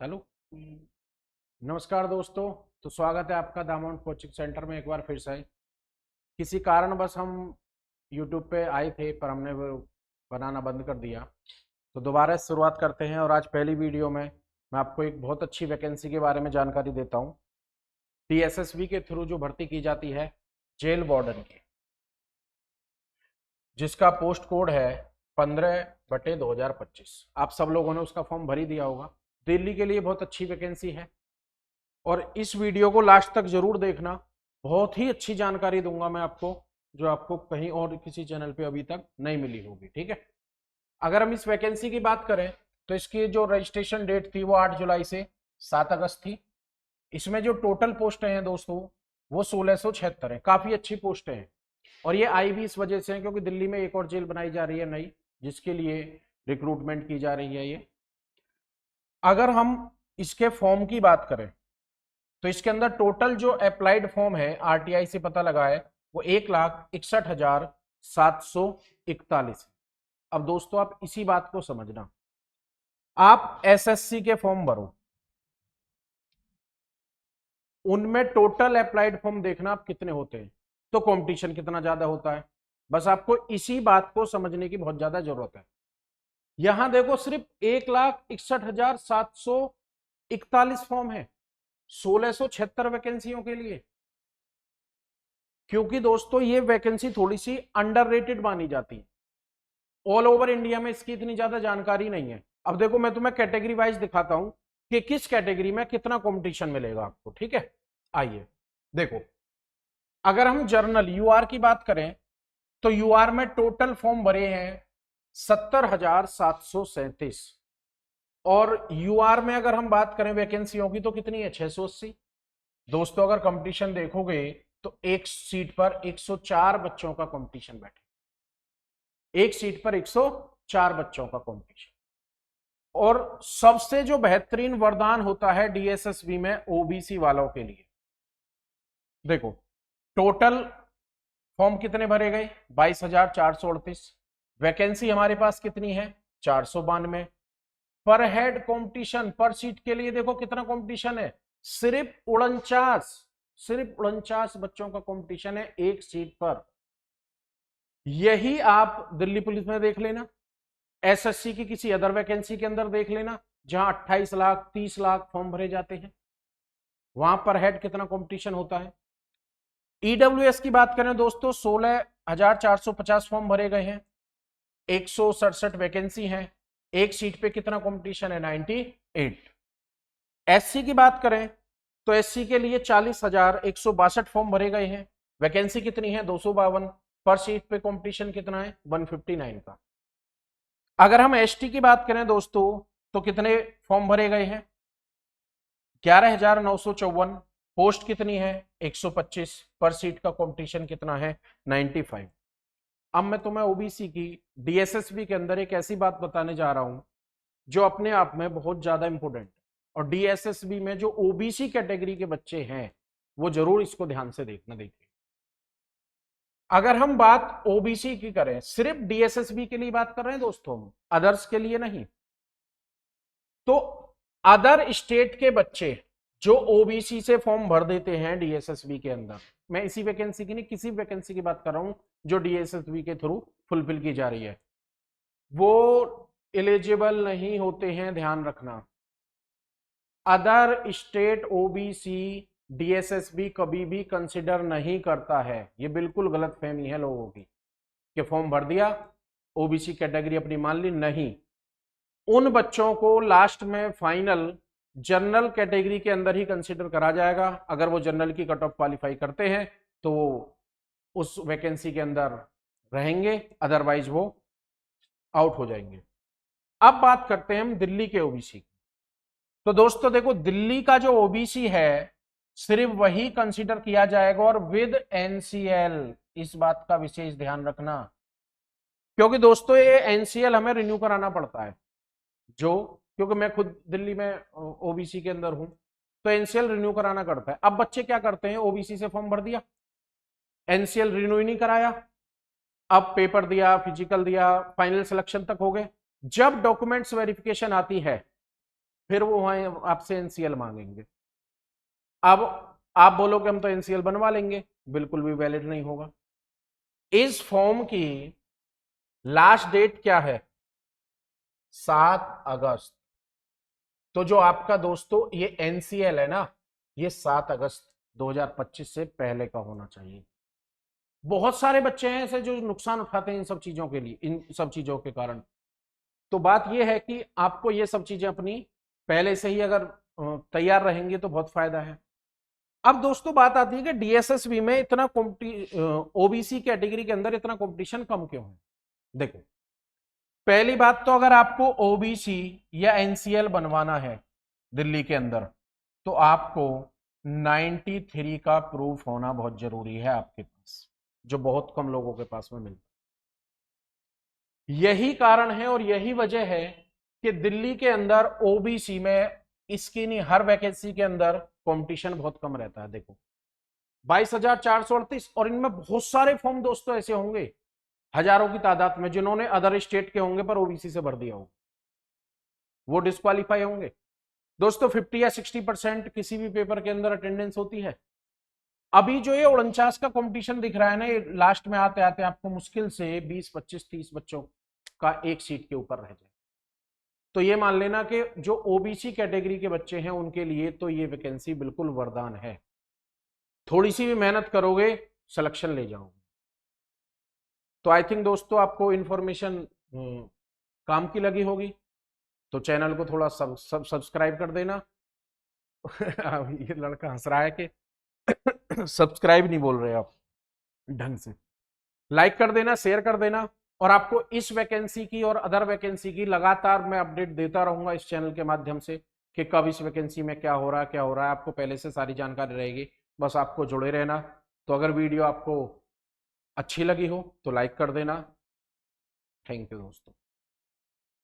चलो। नमस्कार दोस्तों। तो स्वागत है आपका दामोन कोचिंग सेंटर में एक बार फिर से। किसी कारणवश हम यूट्यूब पे आए थे पर हमने वो बनाना बंद कर दिया, तो दोबारा से शुरुआत करते हैं। और आज पहली वीडियो में मैं आपको एक बहुत अच्छी वैकेंसी के बारे में जानकारी देता हूँ। टीएसएसबी के थ्रू जो भर्ती की जाती है जेल वार्डन की, जिसका पोस्ट कोड है 15/2025। आप सब लोगों ने उसका फॉर्म भर ही दिया होगा। दिल्ली के लिए बहुत अच्छी वैकेंसी है और इस वीडियो को लास्ट तक जरूर देखना। बहुत ही अच्छी जानकारी दूंगा मैं आपको, जो आपको कहीं और किसी चैनल पे अभी तक नहीं मिली होगी। ठीक है। अगर हम इस वैकेंसी की बात करें तो इसकी जो रजिस्ट्रेशन डेट थी वो 8 जुलाई से 7 अगस्त थी। इसमें जो टोटल पोस्टें हैं दोस्तों वो 1676 है। काफी अच्छी पोस्टें हैं और ये आई भी इस वजह से है क्योंकि दिल्ली में एक और जेल बनाई जा रही है नई, जिसके लिए रिक्रूटमेंट की जा रही है ये। अगर हम इसके फॉर्म की बात करें तो इसके अंदर टोटल जो अप्लाइड फॉर्म है आरटीआई से पता लगा है वो 1,61,741 है। अब दोस्तों आप इसी बात को समझना, आप एसएससी के फॉर्म भरो, उनमें टोटल अप्लाइड फॉर्म देखना आप कितने होते हैं, तो कंपटीशन कितना ज्यादा होता है। बस आपको इसी बात को समझने की बहुत ज्यादा जरूरत है। यहां देखो सिर्फ 1,61,741 फॉर्म है 1676 वैकेंसियों के लिए। क्योंकि दोस्तों ये वैकेंसी थोड़ी सी अंडररेटेड मानी जाती है। ऑल ओवर इंडिया में इसकी इतनी ज्यादा जानकारी नहीं है। अब देखो मैं तुम्हें कैटेगरी वाइज दिखाता हूं कि किस कैटेगरी में कितना कंपटीशन मिलेगा आपको। ठीक है, आइए देखो। अगर हम जर्नल यूआर की बात करें तो यूआर में टोटल फॉर्म भरे हैं 70,737। और यूआर में अगर हम बात करें वैकेंसियों की तो कितनी है 680। दोस्तों अगर कंपटीशन देखोगे तो एक सीट पर 104 बच्चों का कंपटीशन बैठे, एक सीट पर 104 बच्चों का कंपटीशन। और सबसे जो बेहतरीन वरदान होता है डीएसएसबी में ओबीसी वालों के लिए, देखो टोटल फॉर्म कितने भरे गए 22,438। वैकेंसी हमारे पास कितनी है 492। पर हेड कंपटीशन पर सीट के लिए देखो कितना कंपटीशन है, सिर्फ 49 बच्चों का कंपटीशन है एक सीट पर। यही आप दिल्ली पुलिस में देख लेना, एसएससी की किसी अदर वैकेंसी के अंदर देख लेना, जहां 28 लाख 30 लाख फॉर्म भरे जाते हैं, वहां पर हेड कितना कंपटीशन होता है। ईडब्ल्यूएस की बात करें दोस्तों 16,450 फॉर्म भरे गए हैं, 167 वैकेंसी है, एक सीट पे कितना कंपटीशन है 98। एससी की बात करें तो एससी के लिए 40,162 फॉर्म भरे गए हैं, वैकेंसी कितनी है 252। पर सीट पे कंपटीशन कितना है 159 का। अगर हम एसटी की बात करें दोस्तों तो कितने फॉर्म भरे गए हैं 11,954। पोस्ट कितनी है 125। पर सीट का कंपटीशन कितना है 95। अब मैं तुम्हें ओबीसी की डीएसएसबी के अंदर एक ऐसी बात बताने जा रहा हूं जो अपने आप में बहुत ज्यादा इंपॉर्टेंट, और डीएसएसबी में जो ओबीसी कैटेगरी के बच्चे हैं वो जरूर इसको ध्यान से देखना। देखिए अगर हम बात ओबीसी की करें, सिर्फ डीएसएसबी के लिए बात कर रहे हैं दोस्तों, अदर्स के लिए नहीं, तो अदर स्टेट के बच्चे जो ओबीसी से फॉर्म भर देते हैं डीएसएसबी के अंदर, मैं इसी वैकेंसी की नहीं किसी वैकेंसी की बात कर रहा हूं जो डीएसएसबी के थ्रू फुलफिल की जा रही है, वो एलिजिबल नहीं होते हैं। ध्यान रखना, अदर स्टेट ओबीसी डीएसएसबी कभी भी कंसिडर नहीं करता है। ये बिल्कुल गलत फहमी है लोगों की कि फॉर्म भर दिया ओबीसी कैटेगरी अपनी मान ली, नहीं। उन बच्चों को लास्ट में फाइनल जनरल कैटेगरी के अंदर ही कंसीडर करा जाएगा। अगर वो जनरल की कट ऑफ क्वालिफाई करते हैं तो उस वैकेंसी के अंदर रहेंगे, अदरवाइज वो आउट हो जाएंगे। अब बात करते हैं हम दिल्ली के ओबीसी की। तो दोस्तों देखो दिल्ली का जो ओबीसी है सिर्फ वही कंसीडर किया जाएगा और विद एनसीएल। इस बात का विशेष ध्यान रखना, क्योंकि दोस्तों ये एनसीएल हमें रिन्यू कराना पड़ता है, जो क्योंकि मैं खुद दिल्ली में ओबीसी के अंदर हूं तो एनसीएल रिन्यू कराना पड़ता है। अब बच्चे क्या करते हैं, ओबीसी से फॉर्म भर दिया, एनसीएल रिन्यू ही नहीं कराया, अब पेपर दिया, फिजिकल दिया, फाइनल सिलेक्शन तक हो गए। जब डॉक्यूमेंट्स वेरिफिकेशन आती है फिर वो वहां आपसे एनसीएल मांगेंगे। अब आप बोलो कि हम तो एनसीएल बनवा लेंगे, बिल्कुल भी वैलिड नहीं होगा। इस फॉर्म की लास्ट डेट क्या है? 7 अगस्त। तो जो आपका दोस्तों ये एनसीएल है ना, ये 7 अगस्त 2025 से पहले का होना चाहिए। बहुत सारे बच्चे हैं ऐसे जो नुकसान उठाते हैं इन सब चीजों के लिए, इन सब चीजों के कारण। तो बात यह है कि आपको ये सब चीजें अपनी पहले से ही अगर तैयार रहेंगे तो बहुत फायदा है। अब दोस्तों बात आती है कि डीएसएसबी में इतना ओबीसी कैटेगरी के अंदर इतना कंपटीशन कम क्यों है? देखो, पहली बात तो अगर आपको ओबीसी या एनसीएल बनवाना है दिल्ली के अंदर, तो आपको 93 का प्रूफ होना बहुत जरूरी है आपके पास, जो बहुत कम लोगों के पास में मिलता है। यही कारण है और यही वजह है कि दिल्ली के अंदर ओबीसी में इसकी नहीं, हर वैकेंसी के अंदर कंपटीशन बहुत कम रहता है। देखो 22,438, और इनमें बहुत सारे फॉर्म दोस्तों ऐसे होंगे हजारों की तादाद में जिन्होंने अदर स्टेट के होंगे पर ओबीसी से भर दिया होगा, वो डिस्क्वालीफाई होंगे। दोस्तों 50 या 60% किसी भी पेपर के अंदर अटेंडेंस होती है। अभी जो ये 49 का कंपटीशन दिख रहा है ना, ये लास्ट में आते आते आपको मुश्किल से 20, 25, 30 बच्चों का एक सीट के ऊपर रह जाए। तो ये मान लेना कि जो ओबीसी कैटेगरी के बच्चे हैं उनके लिए तो ये वैकेंसी बिल्कुल वरदान है। थोड़ी सी भी मेहनत करोगे सिलेक्शन ले जाओगे। तो आई थिंक दोस्तों आपको इंफॉर्मेशन काम की लगी होगी, तो चैनल को थोड़ा सब्सक्राइब कर देना। ये लड़का हंस रहा है कि सब्सक्राइब नहीं बोल रहे आप ढंग से। लाइक कर देना, शेयर कर देना, और आपको इस वैकेंसी की और अदर वैकेंसी की लगातार मैं अपडेट देता रहूंगा इस चैनल के माध्यम से कि कब इस वैकेंसी में क्या हो रहा है, क्या हो रहा है। आपको पहले से सारी जानकारी रहेगी, बस आपको जुड़े रहना। तो अगर वीडियो आपको अच्छी लगी हो तो लाइक कर देना। थैंक यू दोस्तों।